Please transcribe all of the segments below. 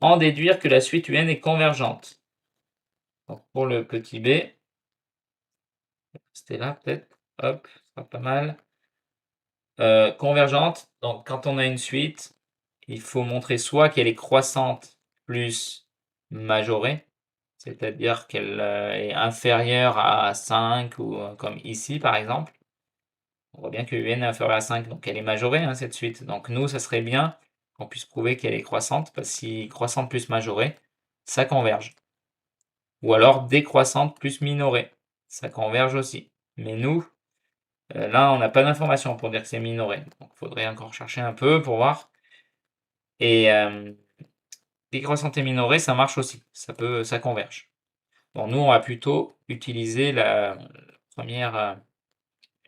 en déduire que la suite UN est convergente. Donc pour le petit b, c'était là peut-être, hop, ce sera pas mal. Convergente, donc quand on a une suite, il faut montrer soit qu'elle est croissante plus majorée, c'est-à-dire qu'elle est inférieure à 5 ou comme ici par exemple. On voit bien que UN est inférieur à 5, donc elle est majorée, hein, cette suite. Donc nous, ça serait bien qu'on puisse prouver qu'elle est croissante, parce que si croissante plus majorée, ça converge. Ou alors décroissante plus minorée, ça converge aussi. Mais nous, là, on n'a pas d'informations pour dire que c'est minoré. Donc il faudrait encore chercher un peu pour voir. Et décroissante et minorée, ça marche aussi, ça converge. Bon, nous, on va plutôt utiliser la première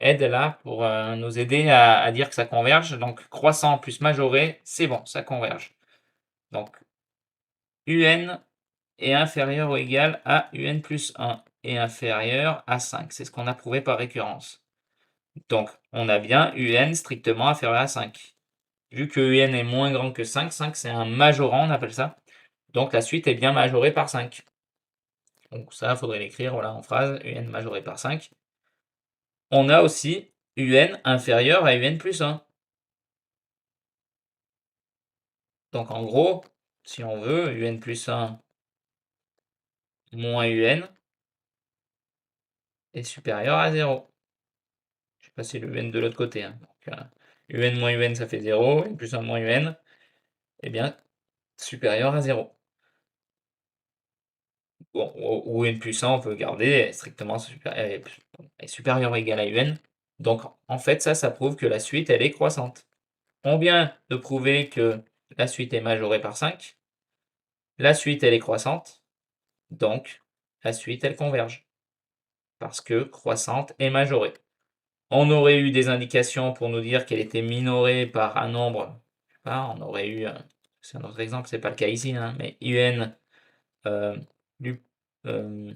aide là pour nous aider à dire que ça converge. Donc croissant plus majoré, c'est bon, ça converge. Donc UN est inférieur ou égal à UN plus 1 et inférieur à 5. C'est ce qu'on a prouvé par récurrence. Donc on a bien UN strictement inférieur à 5. Vu que UN est moins grand que 5, 5 c'est un majorant, on appelle ça. Donc la suite est bien majorée par 5. Donc ça, il faudrait l'écrire voilà, en phrase, UN majoré par 5. On a aussi UN inférieur à UN plus 1. Donc en gros, si on veut, UN plus 1 moins UN est supérieur à 0. Je vais passer le UN de l'autre côté, hein. Donc, UN moins UN, ça fait 0. UN plus 1 moins UN, eh bien, supérieur à 0. Bon, ou UN plus 1, on peut garder est strictement est supérieur ou égal à UN. Donc, en fait, ça prouve que la suite, elle est croissante. On vient de prouver que la suite est majorée par 5. La suite, elle est croissante. Donc, la suite, elle converge. Parce que croissante et majorée. On aurait eu des indications pour nous dire qu'elle était minorée par un nombre. Je sais pas, on aurait eu, c'est un autre exemple, c'est pas le cas ici, hein, mais UN plus, euh,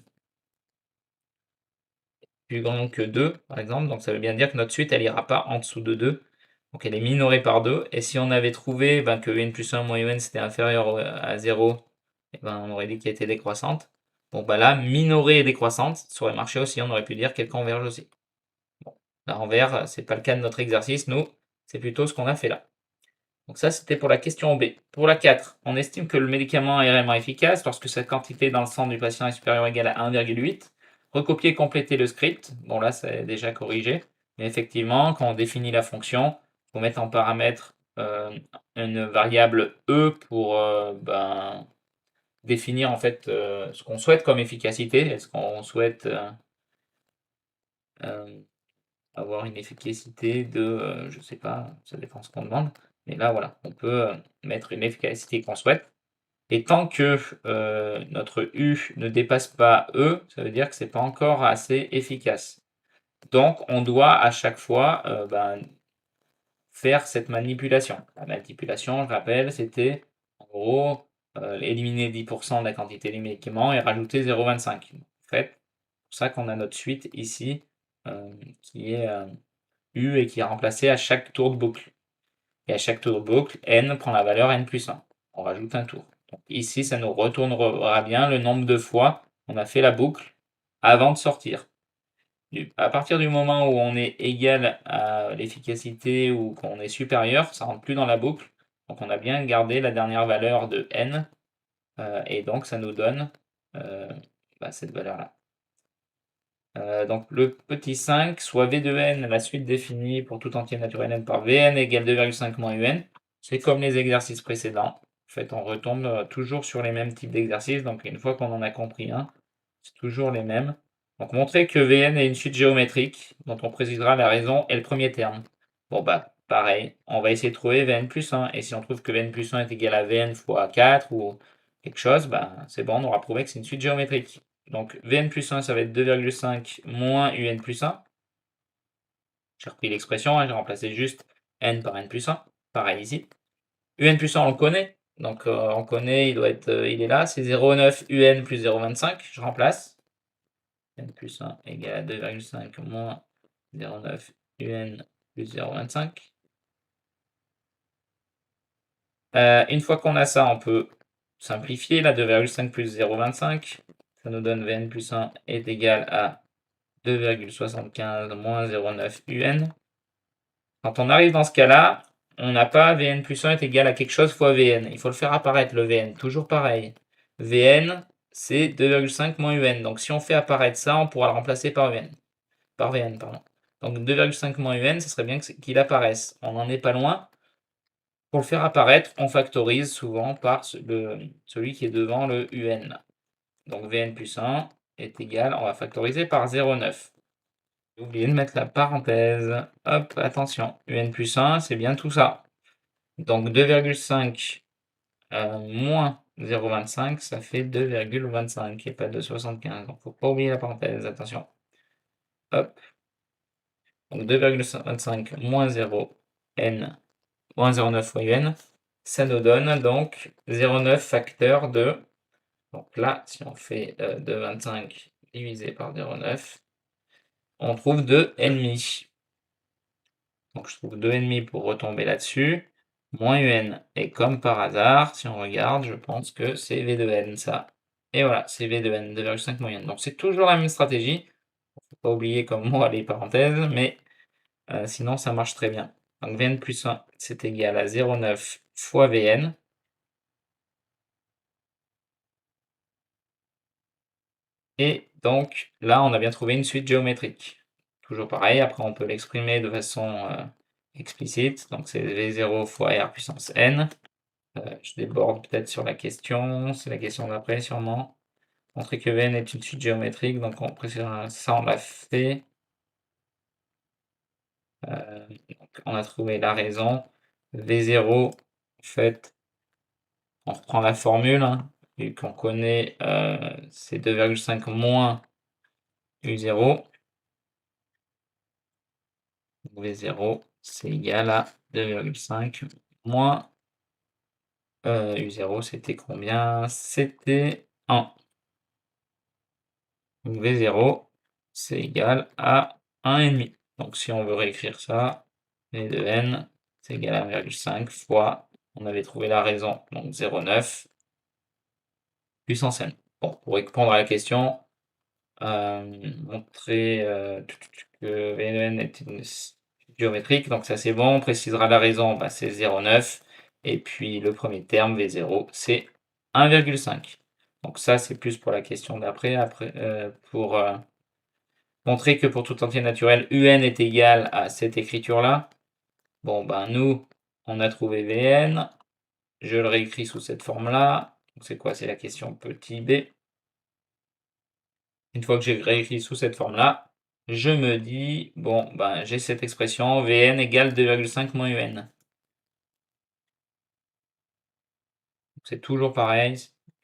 plus grand que 2, par exemple. Donc ça veut bien dire que notre suite, elle ira pas en dessous de 2. Donc elle est minorée par 2. Et si on avait trouvé ben, que UN plus 1 moins UN c'était inférieur à 0, et ben, on aurait dit qu'elle était décroissante. Bon, bah là, minorée et décroissante, ça aurait marché aussi. On aurait pu dire qu'elle converge aussi. Bon, là, en vert, c'est pas le cas de notre exercice. Nous, c'est plutôt ce qu'on a fait là. Donc ça, c'était pour la question B. Pour la 4, on estime que le médicament est réellement efficace lorsque sa quantité dans le sang du patient est supérieure ou égale à 1,8. Recopier et compléter le script. Bon là, c'est déjà corrigé. Mais effectivement, quand on définit la fonction, il faut mettre en paramètre une variable E pour définir en fait ce qu'on souhaite comme efficacité. Est-ce qu'on souhaite avoir une efficacité de, je sais pas, ça dépend ce qu'on demande. Mais là, voilà, on peut mettre une efficacité qu'on souhaite. Et tant que notre U ne dépasse pas E, ça veut dire que c'est pas encore assez efficace. Donc, on doit à chaque fois faire cette manipulation. La manipulation, je rappelle, c'était en gros éliminer 10% de la quantité du médicament et rajouter 0,25. En fait, c'est pour ça qu'on a notre suite ici qui est U et qui est remplacé à chaque tour de boucle. Et à chaque tour de boucle, n prend la valeur n plus 1. On rajoute un tour. Donc ici, ça nous retournera bien le nombre de fois on a fait la boucle avant de sortir. À partir du moment où on est égal à l'efficacité ou qu'on est supérieur, ça ne rentre plus dans la boucle. Donc on a bien gardé la dernière valeur de n. Et donc ça nous donne cette valeur-là. Donc le petit 5, soit V de n, la suite définie pour tout entier naturel n par Vn égale 2,5 moins un. C'est comme les exercices précédents. En fait, on retombe toujours sur les mêmes types d'exercices. Donc une fois qu'on en a compris un, c'est toujours les mêmes. Donc montrer que Vn est une suite géométrique dont on précisera la raison et le premier terme. Bon bah pareil, on va essayer de trouver Vn plus 1. Et si on trouve que Vn plus 1 est égal à Vn fois 4 ou quelque chose, bah, c'est bon, on aura prouvé que c'est une suite géométrique. Donc Vn plus 1, ça va être 2,5 moins Un plus 1. J'ai repris l'expression, hein, j'ai remplacé juste n par n plus 1. Pareil ici. Un plus 1, on le connaît. Donc on connaît, il est là. C'est 0,9 Un plus 0,25. Je remplace. N plus 1 égale à 2,5 moins 0,9 Un plus 0,25. Une fois qu'on a ça, on peut simplifier, là, 2,5 plus 0,25, ça nous donne Vn plus 1 est égal à 2,75 moins 0,9 UN. Quand on arrive dans ce cas-là, on n'a pas Vn plus 1 est égal à quelque chose fois Vn. Il faut le faire apparaître, le Vn. Toujours pareil. Vn, c'est 2,5 moins UN. Donc si on fait apparaître ça, on pourra le remplacer par Vn. Pardon. Donc 2,5 moins UN, ce serait bien qu'il apparaisse. On n'en est pas loin. Pour le faire apparaître, on factorise souvent par celui qui est devant le UN. Donc Vn plus 1 est égal, on va factoriser par 0,9. J'ai oublié de mettre la parenthèse. Hop, attention. UN plus 1, c'est bien tout ça. Donc 2,5 moins 0,25, ça fait 2,25 et pas 2,75. Donc faut pas oublier la parenthèse, attention. Hop. Donc 2,25 moins 0, n, moins 0,9 fois un, ça nous donne donc 0,9 facteur de... Donc là, si on fait 2,25 divisé par 0,9, on trouve 2,5. Donc je trouve 2,5 pour retomber là-dessus, moins un. Et comme par hasard, si on regarde, je pense que c'est V de n, ça. Et voilà, c'est V de n, 2,5 moyenne. Donc c'est toujours la même stratégie. Il ne faut pas oublier comme moi les parenthèses, mais sinon ça marche très bien. Donc Vn plus 1, c'est égal à 0,9 fois Vn. Et donc là, on a bien trouvé une suite géométrique. Toujours pareil, après on peut l'exprimer de façon explicite. Donc c'est V0 fois R puissance n. Je déborde peut-être sur la question, c'est la question d'après sûrement. Montrer que Vn est une suite géométrique, donc ça on l'a fait. Donc on a trouvé la raison. V0, en fait, on reprend la formule, hein, vu qu'on connaît c'est 2,5 moins U0. V0, c'est égal à 2,5 moins U0, c'était combien? C'était 1. Donc V0, c'est égal à 1,5. Donc si on veut réécrire ça, V de n, c'est égal à 1,5 fois, on avait trouvé la raison, donc 0,9 puissance n. Bon, pour répondre à la question, montrer que V de n est une géométrique, donc ça c'est bon, on précisera la raison, bah, c'est 0,9, et puis le premier terme, V0, c'est 1,5. Donc ça c'est plus pour la question d'après, pour montrer que pour tout entier naturel, un est égal à cette écriture-là. Bon, ben nous, on a trouvé Vn. Je le réécris sous cette forme-là. C'est quoi? C'est la question petit b. Une fois que j'ai réécrit sous cette forme-là, je me dis, bon, ben j'ai cette expression, Vn égale 2,5 moins un. C'est toujours pareil,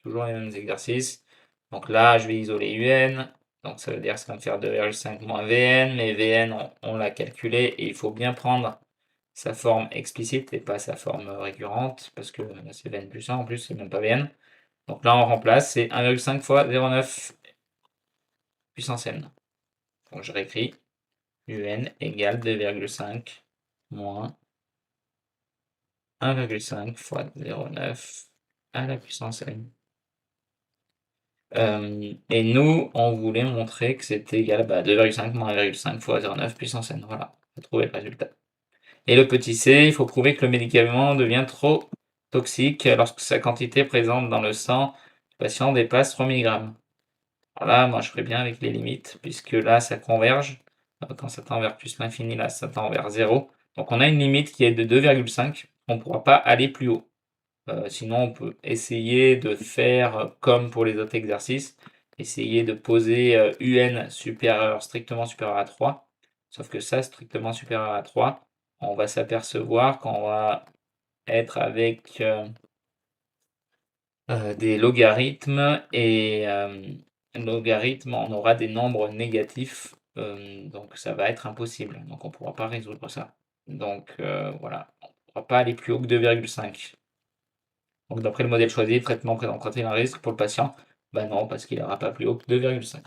toujours les mêmes exercices. Donc là, je vais isoler un. Donc ça veut dire que ça va me faire 2,5 moins Vn, mais Vn, on l'a calculé et il faut bien prendre sa forme explicite et pas sa forme récurrente, parce que c'est Vn plus 1 en plus, c'est même pas Vn. Donc là, on remplace, c'est 1,5 fois 0,9 puissance n. Donc je réécris un égale 2,5 moins 1,5 fois 0,9 à la puissance n. Et nous, on voulait montrer que c'était égal à 2,5 moins 1,5 fois 0,9 puissance n. Voilà, on a trouvé le résultat. Et le petit c, il faut prouver que le médicament devient trop toxique lorsque sa quantité présente dans le sang du patient dépasse 3 mg. Alors là, moi je ferais bien avec les limites, puisque là ça converge. Quand ça tend vers plus l'infini, là ça tend vers 0. Donc on a une limite qui est de 2,5. On ne pourra pas aller plus haut. Sinon, on peut essayer de faire comme pour les autres exercices, essayer de poser un supérieur, strictement supérieur à 3. Sauf que ça, strictement supérieur à 3, on va s'apercevoir qu'on va être avec des logarithmes et logarithmes, on aura des nombres négatifs, donc ça va être impossible. Donc on ne pourra pas résoudre ça. Donc voilà, on ne pourra pas aller plus haut que 2,5. Donc d'après le modèle choisi, traitement présente-t-il un risque pour le patient? Ben non, parce qu'il n'ira pas plus haut que 2,5.